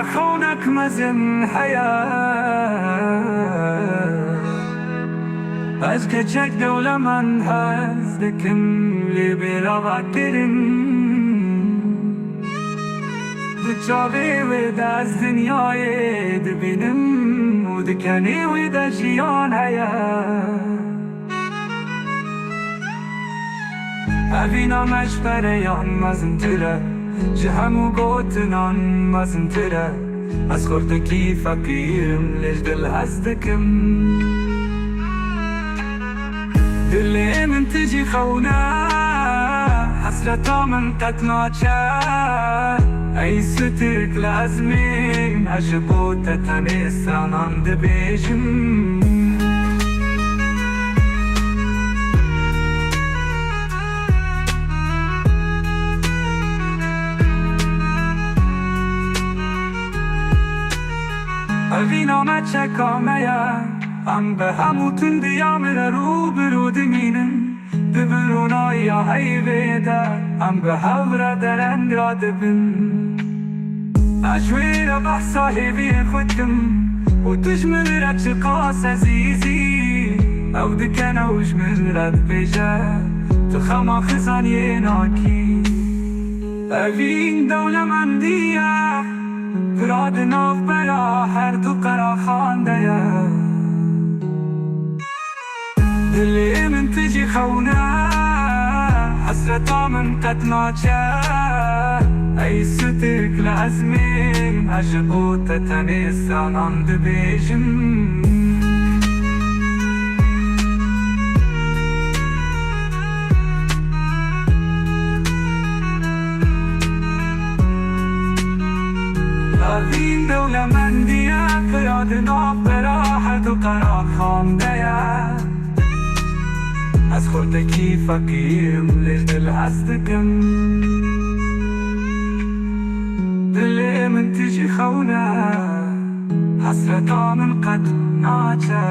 يا خونك مزن حياة أزكى جك دولة من هزدكم لي بلا غدرن دچاوی و دست دنیای دبینم و دکنی و دجیان هیا اوینا مجبریان مزن تره جهمو گوتنان مزن تره از خورتکی فقیرم لیش دل هزدکم دلی من تجی خونه حسرتا من قد ناچه ای سترک لازمین عجبو تتنیسان آن دبیجم اوینا مچه کامیا ام به هموتن دیام رو برو دمینن ببرونای حیویده ام به هوره درند را دبن اجویر بحثا هیوی خودم و تجمل رد شقاس عزیزی او دکن او جمل رد بیجه تخما خزانی ناکی اوین دولة مندیه براد ناف برا هر دو قرا خانده یه دلی من تجی خونه حسرتا من قد ناچه ای سترک لازمین عجبو تتنیسان آن دبیجم اوین دولة مندیه براد ناف برا هر دو قرا خانده یه از خورتکی فقیرم لیش دل هستکم دلی من تجی خونه حسرتا من قد ناچه